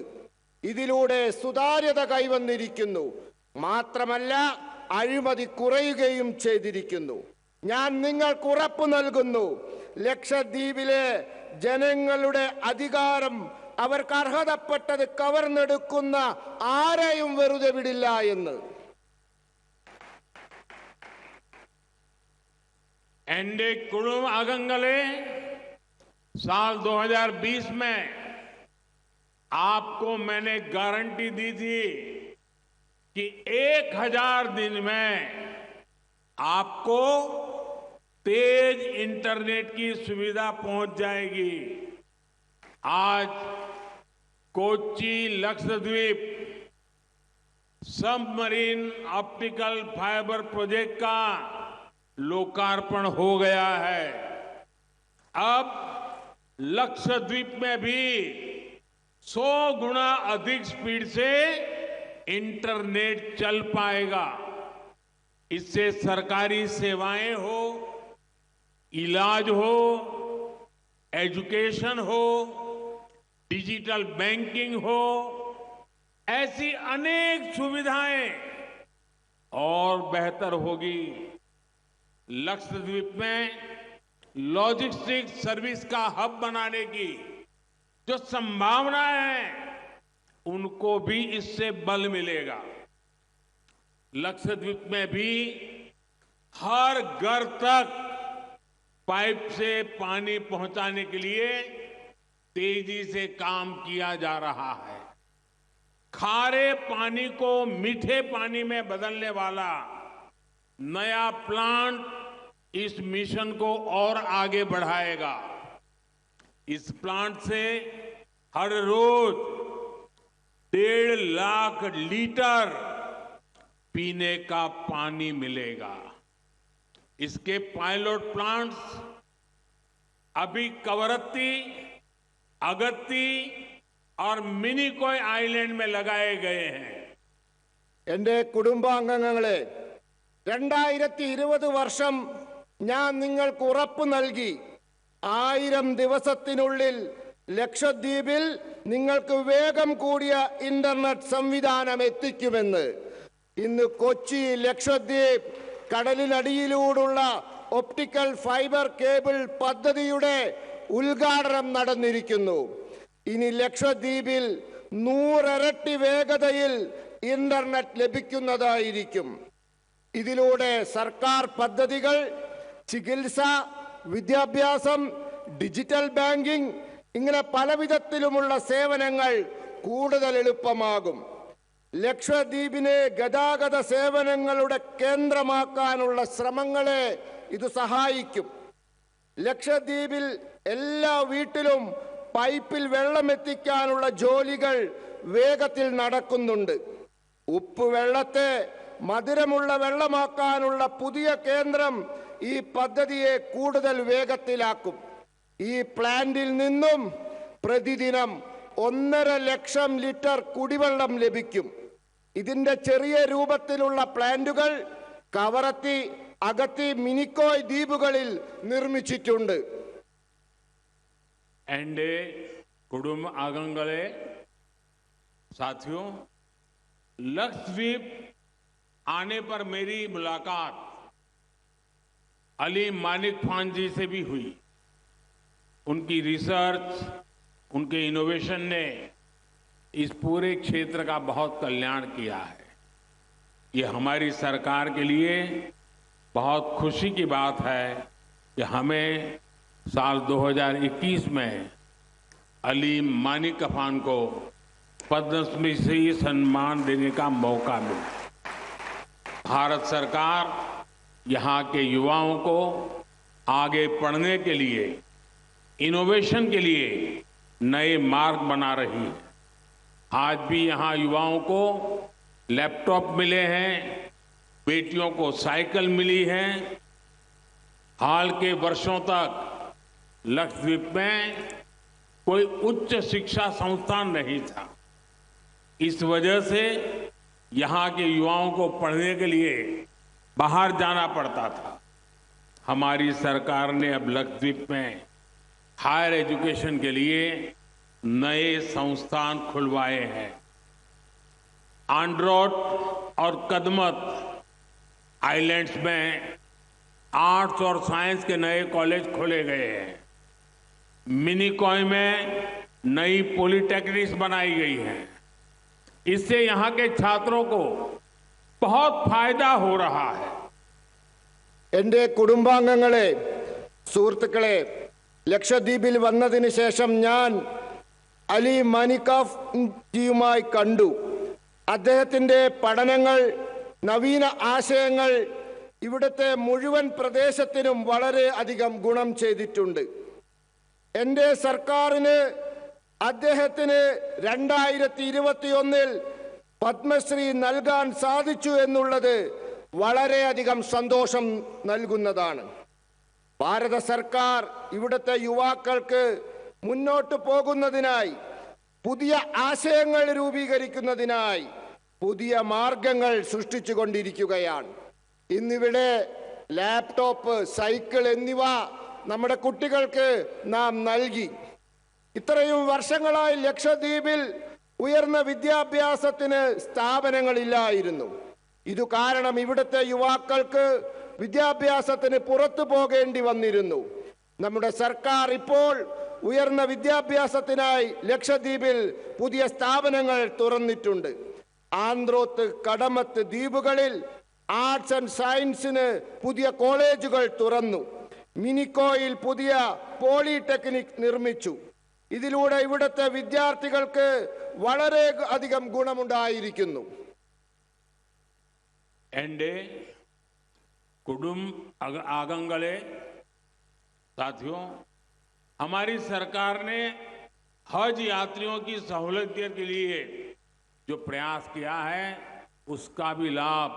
ഇതിലൂടെ സുതാര്യത കൈവന്നിരിക്കുന്നു. മാത്രമല്ല, അഴിമതി കുറയുകയും ചെയ്തിരിക്കുന്നു. ഞാൻ നിങ്ങൾക്ക് ഉറപ്പു നൽകുന്നു, ലക്ഷദ്വീപിലെ ജനങ്ങളുടെ അധികാരം അവർക്ക് അർഹതപ്പെട്ടത് കവർന്നെടുക്കുന്ന ആരെയും വെറുതെ വിടില്ല എന്ന്.
एनडीए कुड़ुम आगंगले साल 2020 में आपको मैंने गारंटी दी थी कि 1000 दिन में आपको तेज इंटरनेट की सुविधा पहुंच जाएगी। आज Kochi Lakshadweep submarine optical fibre project का लोकार्पण हो गया है। अब लक्षद्वीप में भी 100 गुना अधिक स्पीड से इंटरनेट चल पाएगा। इससे सरकारी सेवाएं हो, इलाज हो, एजुकेशन हो, डिजिटल बैंकिंग हो, ऐसी अनेक सुविधाएं और बेहतर होगी। लक्षद्वीप में लॉजिस्टिक्स सर्विस का हब बनाने की जो संभावना है, उनको भी इससे बल मिलेगा। लक्षद्वीप में भी हर घर तक पाइप से पानी पहुंचाने के लिए तेजी से काम किया जा रहा है। खारे पानी को मीठे पानी में बदलने वाला नया प्लांट इस मिशन को और आगे बढ़ाएगा। इस प्लांट से हर रोज 1.5 लाख लीटर पीने का पानी मिलेगा। इसके पायलट प्लांट्स अभी कवरत्ती, अगत्ती और मिनिकॉय आइलैंड में लगाए गए हैं।
എൻ്റെ കുടുംബാംഗങ്ങളെ, 2020 വർഷം ഞാൻ നിങ്ങൾക്ക് ഉറപ്പ് നൽകി 1000 ദിവസത്തിനുള്ളിൽ ലക്ഷദ്വീപിൽ നിങ്ങൾക്ക് വേഗം കൂടിയ ഇന്റർനെറ്റ് സംവിധാനം എത്തിക്കുമെന്ന്. ഇന്ന് കൊച്ചി ലക്ഷദ്വീപ് കടലിനടിയിലൂടെയുള്ള ഒപ്റ്റിക്കൽ ഫൈബർ കേബിൾ പദ്ധതിയുടെ ഉദ്ഘാടനം നടന്നിരിക്കുന്നു. ഇനി ലക്ഷദ്വീപിൽ 100 ഇരട്ടി വേഗതയിൽ ഇന്റർനെറ്റ് ലഭിക്കുന്നതായിരിക്കും. ഇതിലൂടെ സർക്കാർ പദ്ധതികൾ, ചികിത്സ, വിദ്യാഭ്യാസം, ഡിജിറ്റൽ ബാങ്കിംഗ് ഇങ്ങനെ പലവിധത്തിലുമുള്ള സേവനങ്ങൾ കൂടുതൽ എളുപ്പമാകും. ലക്ഷദ്വീപിനെ ഗതാഗത സേവനങ്ങളുടെ കേന്ദ്രമാക്കാനുള്ള ശ്രമങ്ങളെ ഇത് സഹായിക്കും. ലക്ഷദ്വീപിൽ എല്ലാ വീട്ടിലും പൈപ്പിൽ വെള്ളം എത്തിക്കാനുള്ള ജോലികൾ വേഗത്തിൽ നടക്കുന്നുണ്ട്. ഉപ്പുവെള്ളത്തെ മധുരമുള്ള വെള്ളമാക്കാനുള്ള പുതിയ കേന്ദ്രം ഈ പദ്ധതിയെ കൂടുതൽ വേഗത്തിലാക്കും. ഈ പ്ലാന്റിൽ നിന്നും പ്രതിദിനം 1.5 ലക്ഷം ലിറ്റർ കുടിവെള്ളം ലഭിക്കും. ഇതിന്റെ ചെറിയ രൂപത്തിലുള്ള പ്ലാന്റുകൾ കവറത്തി, അഗത്തി, മിനിക്കോയ് ദ്വീപുകളിൽ നിർമ്മിച്ചിട്ടുണ്ട്.
एनडीए कुडुम आगंगले साथियों, लक्षद्वीप आने पर मेरी मुलाकात अली मानिक खान जी से भी हुई। उनकी रिसर्च, उनके इनोवेशन ने इस पूरे क्षेत्र का बहुत कल्याण किया है। ये हमारी सरकार के लिए बहुत खुशी की बात है कि हमें साल 2021 में अली मानिक खान को पद्मश्री सम्मान देने का मौका मिला। भारत सरकार यहाँ के युवाओं को आगे पढ़ने के लिए, इनोवेशन के लिए नए मार्ग बना रही है। आज भी यहाँ युवाओं को लैपटॉप मिले हैं, बेटियों को साइकिल मिली है। हाल के वर्षों तक लक्षद्वीप में कोई उच्च शिक्षा संस्थान नहीं था। इस वजह से यहाँ के युवाओं को पढ़ने के लिए बाहर जाना पड़ता था। हमारी सरकार ने अब लक्षद्वीप में हायर एजुकेशन के लिए नए संस्थान खुलवाए हैं। आंड्रोट और कदमत आइलैंड्स में आर्ट्स और साइंस के नए कॉलेज खोले गए हैं। मिनिकॉय में नई पॉलिटेक्निक्स बनाई गई हैं। इससे यहाँ के छात्रों को बहुत फायदा हो रहा है।
എൻ്റെ കുടുംബാംഗങ്ങളെ, സുഹൃത്തുക്കളെ, ലക്ഷദ്വീപിൽ വന്നതിന് ശേഷം ഞാൻ അലി മാനിക്കാഫ് ജിയുമായി കണ്ടു. അദ്ദേഹത്തിൻ്റെ പഠനങ്ങൾ, നവീന ആശയങ്ങൾ ഇവിടുത്തെ മുഴുവൻ പ്രദേശത്തിനും വളരെ അധികം ഗുണം ചെയ്തിട്ടുണ്ട്. എൻ്റെ സർക്കാരിന് അദ്ദേഹത്തിന് 2021 പത്മശ്രീ നൽകാൻ സാധിച്ചു എന്നുള്ളത് വളരെയധികം സന്തോഷം നൽകുന്നതാണ്. ഭാരത സർക്കാർ ഇവിടുത്തെ യുവാക്കൾക്ക് മുന്നോട്ട് പോകുന്നതിനായി, പുതിയ ആശയങ്ങൾ രൂപീകരിക്കുന്നതിനായി പുതിയ മാർഗങ്ങൾ സൃഷ്ടിച്ചുകൊണ്ടിരിക്കുകയാണ്. ഇന്നിവിടെ ലാപ്ടോപ്പ്, സൈക്കിൾ എന്നിവ നമ്മുടെ കുട്ടികൾക്ക് നാം നൽകി. ഇത്രയും വർഷങ്ങളായി ലക്ഷദ്വീപിൽ ഉയർന്ന വിദ്യാഭ്യാസത്തിന് സ്ഥാപനങ്ങളില്ലായിരുന്നു. ഇതു കാരണം ഇവിടുത്തെ യുവാക്കൾക്ക് വിദ്യാഭ്യാസത്തിന് പുറത്തു പോകേണ്ടി വന്നിരുന്നു. നമ്മുടെ സർക്കാർ ഇപ്പോൾ ഉയർന്ന വിദ്യാഭ്യാസത്തിനായി ലക്ഷദ്വീപിൽ പുതിയ സ്ഥാപനങ്ങൾ തുറന്നിട്ടുണ്ട്. ആന്ത്രോത്ത്, കടമത്ത് ദ്വീപുകളിൽ ആർട്സ് ആൻഡ് സയൻസിന് പുതിയ കോളേജുകൾ തുറന്നു. മിനിക്കോയിൽ പുതിയ പോളിടെക്നിക് നിർമ്മിച്ചു. ഇതിലൂടെ ഇവിടുത്തെ വിദ്യാർത്ഥികൾക്ക് വളരെ അധികം ഗുണമുണ്ടായിരിക്കുന്നു.
एंडे कुडुम आगंगले साथियों, हमारी सरकार ने हज यात्रियों की सहूलियत के लिए जो प्रयास किया है, उसका भी लाभ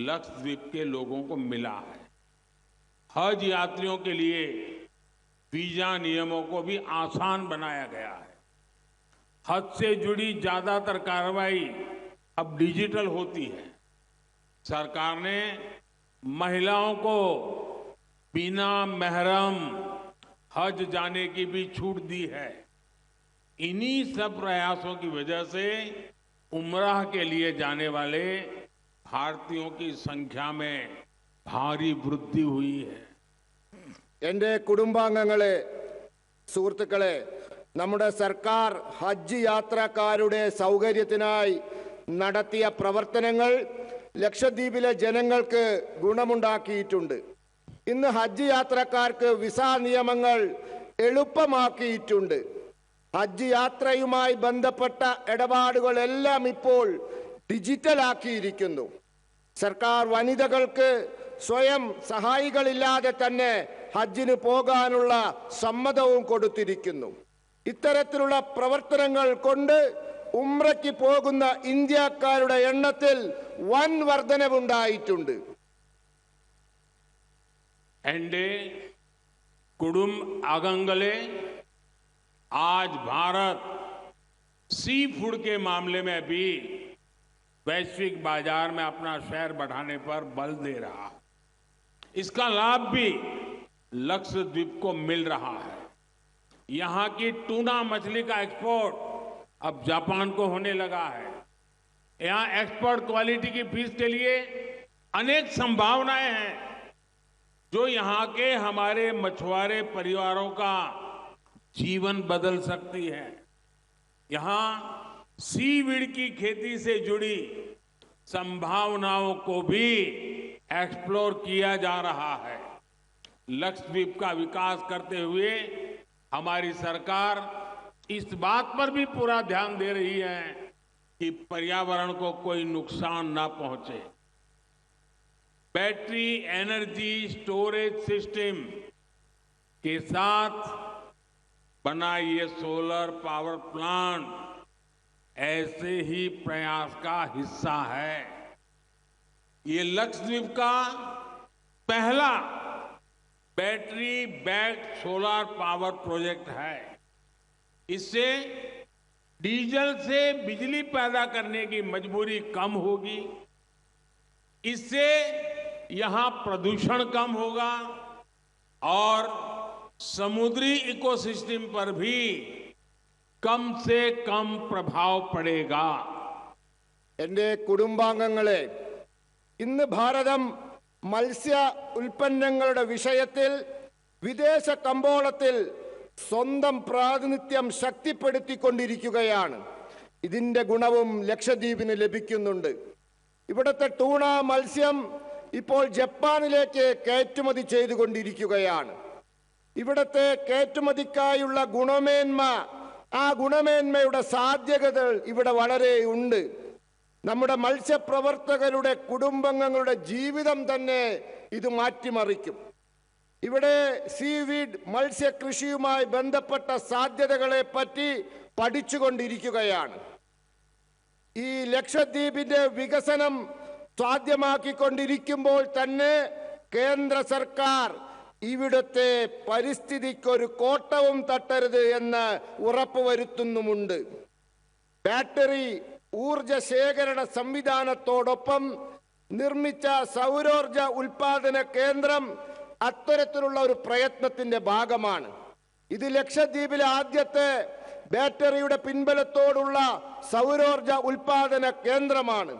लक्षद्वीप के लोगों को मिला है। हज यात्रियों के लिए वीजा नियमों को भी आसान बनाया गया है। हज से जुड़ी ज्यादातर कार्रवाई अब डिजिटल होती है। सरकार ने महिलाओं को बिना महरम हज जाने की भी छूट दी है। इन्हीं सब प्रयासों की वजह से उम्राह के लिए जाने वाले भारतीयों की संख्या में भारी वृद्धि हुई है.
എൻ്റെ കുടുംബാംഗങ്ങളെ, സുഹൃത്തുക്കളെ, നമ്മുടെ സർക്കാർ ഹജ്ജ് യാത്രക്കാരുടെ സൗകര്യത്തിനായി നടത്തിയ പ്രവർത്തനങ്ങൾ ലക്ഷദ്വീപിലെ ജനങ്ങൾക്ക് ഗുണമുണ്ടാക്കിയിട്ടുണ്ട്. ഇന്ന് ഹജ്ജ് യാത്രക്കാർക്ക് വിസ നിയമങ്ങൾ എളുപ്പമാക്കിയിട്ടുണ്ട്. ഹജ്ജ് യാത്രയുമായി ബന്ധപ്പെട്ട ഇടപാടുകളെല്ലാം ഇപ്പോൾ ഡിജിറ്റലാക്കിയിരിക്കുന്നു. സർക്കാർ വനിതകൾക്ക് സ്വയം സഹായികളില്ലാതെ തന്നെ ഹജ്ജിന് പോകാനുള്ള സമ്മതവും കൊടുത്തിരിക്കുന്നു. ഇത്തരത്തിലുള്ള പ്രവർത്തനങ്ങൾ കൊണ്ട് ഉംറയ്ക്ക് പോകുന്ന ഇന്ത്യക്കാരുടെ എണ്ണത്തിൽ വൻ വർധനവുണ്ടായിട്ടുണ്ട്.
एंडे कुडुम आगंगले, आज भारत सी फूड के मामले में भी वैश्विक बाजार में अपना शेयर बढ़ाने पर बल दे रहा है. इसका लाभ भी लक्षद्वीप को मिल रहा है. यहाँ की टूना मछली का एक्सपोर्ट अब जापान को होने लगा है. यहाँ एक्सपोर्ट क्वालिटी की फिश के लिए अनेक संभावनाएं हैं. जो यहाँ के हमारे मछुआरे परिवारों का जीवन बदल सकती है। यहाँ सीवीड की खेती से जुड़ी संभावनाओं को भी एक्सप्लोर किया जा रहा है। लक्षद्वीप का विकास करते हुए हमारी सरकार इस बात पर भी पूरा ध्यान दे रही है कि पर्यावरण को कोई नुकसान ना पहुंचे। बैटरी एनर्जी स्टोरेज सिस्टम के साथ बना ये सोलर पावर प्लांट ऐसे ही प्रयास का हिस्सा है। ये लक्षद्वीप का पहला battery backed solar power project है। इससे डीजल से बिजली पैदा करने की मजबूरी कम होगी। इससे यहां प्रदूषण कम होगा और समुद्री इकोसिस्टम पर भी कम से कम प्रभाव पड़ेगा।
എന്റെ കുടുംബാംഗങ്ങളെ, ഇന്ന് ഭാരതം മത്സ്യ ഉൽപ്പന്നങ്ങളുടെ വിഷയത്തിൽ വിദേശ കമ്പോളത്തിൽ സ്വന്തം പ്രാതിനിധ്യം ശക്തിപ്പെടുത്തിക്കൊണ്ടിരിക്കുകയാണ്. ഇതിന്റെ ഗുണവും ലക്ഷദ്വീപിന് ലഭിക്കുന്നുണ്ട്. ഇവിടുത്തെ ടൂണ മത്സ്യം ഇപ്പോൾ ജപ്പാനിലേക്ക് കയറ്റുമതി ചെയ്തുകൊണ്ടിരിക്കുകയാണ്. ഇവിടുത്തെ കയറ്റുമതിക്കായുള്ള ഗുണമേന്മ, ആ ഗുണമേന്മയുടെ സാധ്യതകൾ ഇവിടെ വളരെ ഉണ്ട്. നമ്മുടെ മത്സ്യപ്രവർത്തകരുടെ കുടുംബാംഗങ്ങളുടെ ജീവിതം തന്നെ ഇത് മാറ്റിമറിക്കും. ഇവിടെ സീവീഡ് മത്സ്യകൃഷിയുമായി ബന്ധപ്പെട്ട സാധ്യതകളെ പറ്റി പഠിച്ചുകൊണ്ടിരിക്കുകയാണ്. ഈ ലക്ഷദ്വീപിന്റെ വികസനം സാധ്യമാക്കിക്കൊണ്ടിരിക്കുമ്പോൾ തന്നെ കേന്ദ്ര സർക്കാർ ഇവിടുത്തെ പരിസ്ഥിതിക്കൊരു കോട്ടവും തട്ടരുത് എന്ന് ഉറപ്പുവരുത്തുന്നുമുണ്ട്. ബാറ്ററി ഊർജ ശേഖരണ സംവിധാനത്തോടൊപ്പം നിർമ്മിച്ച സൗരോർജ ഉൽപാദന കേന്ദ്രം അത്തരത്തിലുള്ള ഒരു പ്രയത്നത്തിന്റെ ഭാഗമാണ്. ഇത് ലക്ഷദ്വീപിലെ ആദ്യത്തെ ബാറ്ററിയുടെ പിൻബലത്തോടുള്ള സൗരോർജ ഉൽപാദന കേന്ദ്രമാണ്.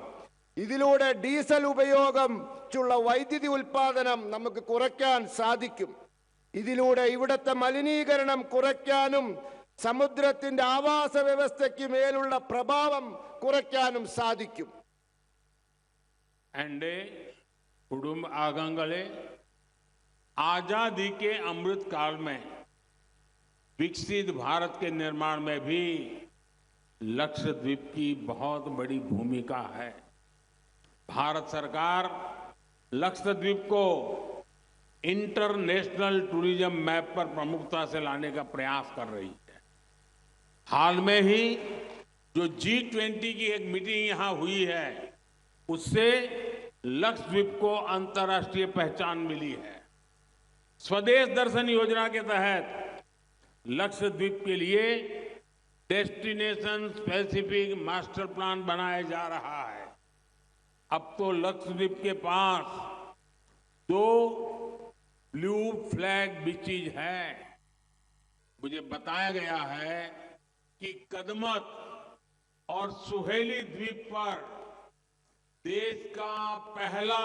ഇതിലൂടെ ഡീസൽ ഉപയോഗമുള്ള വൈദ്യുതി ഉൽപാദനം നമുക്ക് കുറയ്ക്കാൻ സാധിക്കും. ഇതിലൂടെ ഇവിടുത്തെ മലിനീകരണം കുറയ്ക്കാനും സമുദ്രത്തിന്റെ ആവാസ വ്യവസ്ഥയ്ക്ക് മേലുള്ള പ്രഭാവം കുറയ്ക്കാനും സാധിക്കും.
എന്റെ കുടുംബാംഗങ്ങളെ, आजादी के अमृत काल में विकसित भारत के निर्माण में भी लक्षद्वीप की बहुत बड़ी भूमिका है। भारत सरकार लक्षद्वीप को इंटरनेशनल टूरिज्म मैप पर प्रमुखता से लाने का प्रयास कर रही है। हाल में ही जो G20 की एक मीटिंग यहां हुई है, उससे लक्षद्वीप को अंतर्राष्ट्रीय पहचान मिली है। स्वदेश दर्शन योजना के तहत लक्षद्वीप के लिए डेस्टिनेशन स्पेसिफिक मास्टर प्लान बनाया जा रहा है। अब तो लक्षद्वीप के पास 2 ब्लू फ्लैग बीचेज है। मुझे बताया गया है कि कदमत और सुहेली द्वीप पर देश का पहला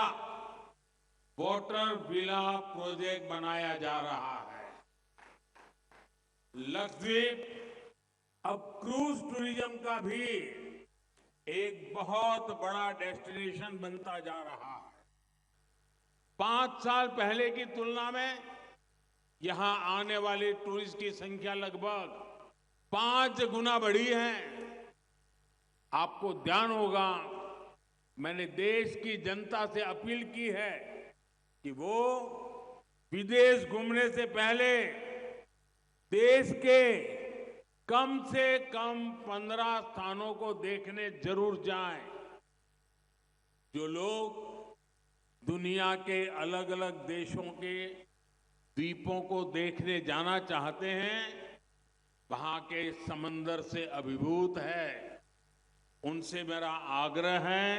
वाटर विला प्रोजेक्ट बनाया जा रहा है। लक्षद्वीप अब क्रूज टूरिज्म का भी एक बहुत बड़ा डेस्टिनेशन बनता जा रहा है। 5 साल पहले की तुलना में यहां आने वाले टूरिस्ट की संख्या लगभग 5 गुना बढ़ी है। आपको ध्यान होगा, मैंने देश की जनता से अपील की है कि वो विदेश घूमने से पहले देश के कम से कम 15 स्थानों को देखने जरूर जाएं। जो लोग दुनिया के अलग अलग देशों के द्वीपों को देखने जाना चाहते हैं, वहां के समंदर से अभिभूत है, उनसे मेरा आग्रह है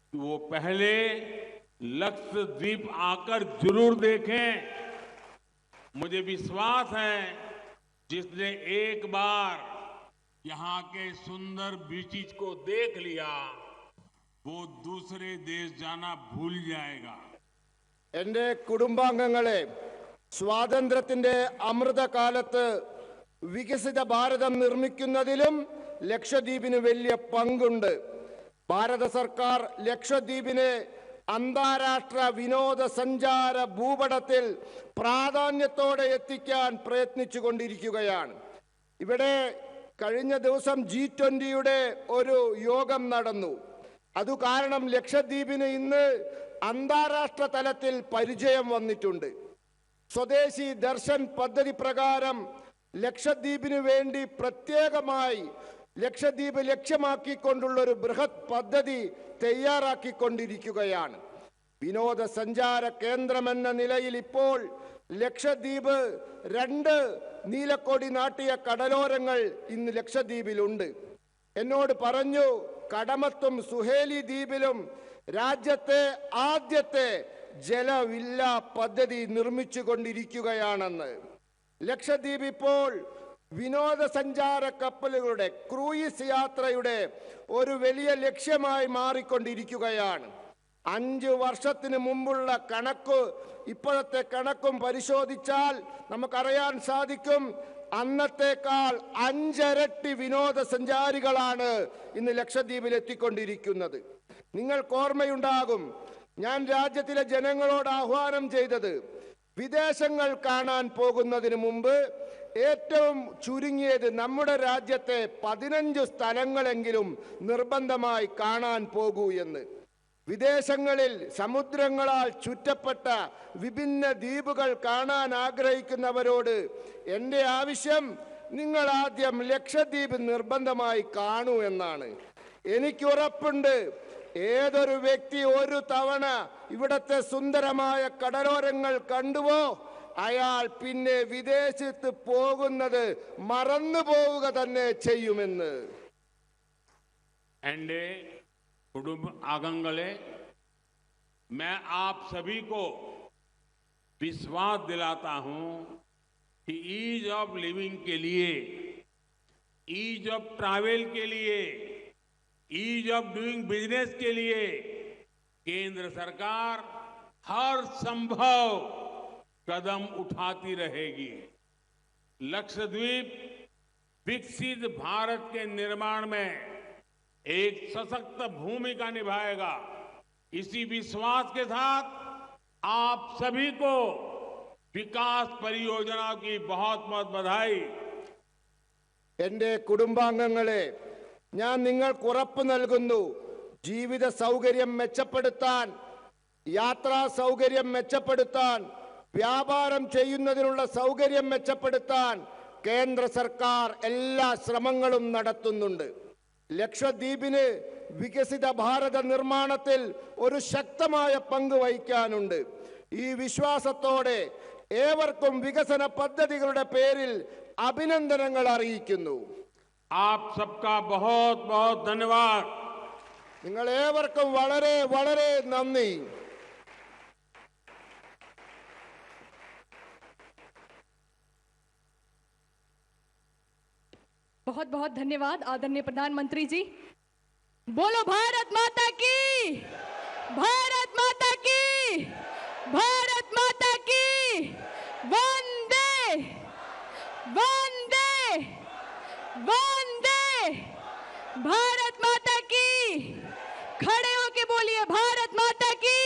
कि वो पहले लक्षद्वीप आकर जरूर देखें। मुझे विश्वास है, जिसने एक बार यहाँ के सुंदर बीचेज को देख लिया, वो दूसरे देश जाना भूल जाएगा।
എൻ്റെ കുടുംബാംഗങ്ങളെ, സ്വാതന്ത്ര്യത്തിൻ്റെ അമൃതകാലത്ത് വികസിത ഭാരതം നിർമ്മിക്കുന്നതിലും ലക്ഷദ്വീപിന് വലിയ പങ്കുണ്ട്. ഭാരത സർക്കാർ ലക്ഷദ്വീപിനെ അന്താരാഷ്ട്ര വിനോദസഞ്ചാര ഭൂപടത്തിൽ പ്രാധാന്യത്തോടെ എത്തിക്കാൻ പ്രയത്നിച്ചു കൊണ്ടിരിക്കുകയാണ്. ഇവിടെ കഴിഞ്ഞ ദിവസം G20 ഒരു യോഗം നടന്നു. അതു കാരണം ലക്ഷദ്വീപിന് ഇന്ന് അന്താരാഷ്ട്ര തലത്തിൽ പരിചയം വന്നിട്ടുണ്ട്. സ്വദേശി ദർശൻ പദ്ധതി പ്രകാരം ലക്ഷദ്വീപിന് വേണ്ടി പ്രത്യേകമായി ലക്ഷദ്വീപ് ലക്ഷ്യമാക്കിക്കൊണ്ടുള്ള ഒരു ബൃഹത് പദ്ധതി തയ്യാറാക്കിക്കൊണ്ടിരിക്കുകയാണ്. വിനോദസഞ്ചാര കേന്ദ്രമെന്ന നിലയിൽ ഇപ്പോൾ ലക്ഷദ്വീപ് 2 നീലക്കൊടി നാട്ടിയ കടലോരങ്ങൾ ഇന്ന് ലക്ഷദ്വീപിലുണ്ട്. എന്നോട് പറഞ്ഞു, കടമത്തും സുഹേലി ദ്വീപിലും രാജ്യത്തെ ആദ്യത്തെ ജലവില്ല പദ്ധതി നിർമ്മിച്ചു കൊണ്ടിരിക്കുകയാണെന്ന്. ലക്ഷദ്വീപ് ഇപ്പോൾ വിനോദസഞ്ചാര കപ്പലുകളുടെ ക്രൂയിസ് യാത്രയുടെ ഒരു വലിയ ലക്ഷ്യമായി മാറിക്കൊണ്ടിരിക്കുകയാണ്. 5 വർഷത്തിന് മുമ്പുള്ള കണക്ക് ഇപ്പോഴത്തെ കണക്കും പരിശോധിച്ചാൽ നമുക്കറിയാൻ സാധിക്കും, അന്നത്തേക്കാൾ 5 ഇരട്ടി വിനോദസഞ്ചാരികളാണ് ഇന്ന് ലക്ഷദ്വീപിൽ എത്തിക്കൊണ്ടിരിക്കുന്നത്. നിങ്ങൾക്ക് ഓർമ്മയുണ്ടാകും, ഞാൻ രാജ്യത്തിലെ ജനങ്ങളോട് ആഹ്വാനം ചെയ്തത് വിദേശങ്ങൾ കാണാൻ പോകുന്നതിന് മുമ്പ് ഏറ്റവും ചുരുങ്ങിയത് നമ്മുടെ രാജ്യത്തെ 15 സ്ഥലങ്ങളെങ്കിലും നിർബന്ധമായി കാണാൻ പോകൂ എന്ന്. വിദേശങ്ങളിൽ സമുദ്രങ്ങളാൽ ചുറ്റപ്പെട്ട വിഭിന്ന ദ്വീപുകൾ കാണാൻ ആഗ്രഹിക്കുന്നവരോട് എൻ്റെ ആവശ്യം, നിങ്ങൾ ആദ്യം ലക്ഷദ്വീപ് നിർബന്ധമായി കാണൂ എന്നാണ്. എനിക്കുറപ്പുണ്ട്, ഏതൊരു വ്യക്തി ഒരു തവണ ഇവിടത്തെ സുന്ദരമായ കടലോരങ്ങൾ കണ്ടുവോ, അയാൾ പിന്നെ വിദേശത്ത് പോകുന്നത് മറന്നു പോവുക തന്നെ ചെയ്യുമെന്ന്.
എൻ്റെ കുടുംബാംഗങ്ങളെ, मैं आप सभी को विश्वास दिलाता हूं कि ईज ऑफ लिविंग के लिए, ईज ऑफ ट्रैवल के लिए, ईज ऑफ डूइंग बिजनेस के लिए केंद्र सरकार हर संभव कदम उठाती रहेगी. लक्षद्वीप विकसित भारत के निर्माण में एक सशक्त भूमिका निभाएगा. इसी विश्वास के साथ आप सभी को विकास परियोजनाओं की बहुत बहुत बधाई.
എൻ്റെ കുടുംബാംഗങ്ങളെ, ഞാൻ നിങ്ങൾക്ക് ഉറപ്പ് നൽകുന്നു, ജീവിത സൗകര്യം മെച്ചപ്പെടുത്താൻ, യാത്രാ സൗകര്യം മെച്ചപ്പെടുത്താൻ, വ്യാപാരം ചെയ്യുന്നതിനുള്ള സൗകര്യം മെച്ചപ്പെടുത്താൻ കേന്ദ്ര സർക്കാർ എല്ലാ ശ്രമങ്ങളും നടത്തുന്നുണ്ട്. ലക്ഷദ്വീപിന് വികസിത ഭാരത നിർമ്മാണത്തിൽ ഒരു ശക്തമായ പങ്ക് വഹിക്കാനുണ്ട്. ഈ വിശ്വാസത്തോടെ ഏവർക്കും വികസന പദ്ധതികളുടെ പേരിൽ അഭിനന്ദനങ്ങൾ അറിയിക്കുന്നു.
आप सबका बहुत बहुत धन्यवाद.
നിങ്ങൾ ഏവർക്കും വളരെ വളരെ നന്ദി.
बहुत बहुत धन्यवाद आदरणीय प्रधानमंत्री जी. बोलो भारत माता की, भारत माता की, भारत माता की. वंदे वंदे वंदे. भारत माता की. खड़े होके बोलिए, भारत माता की.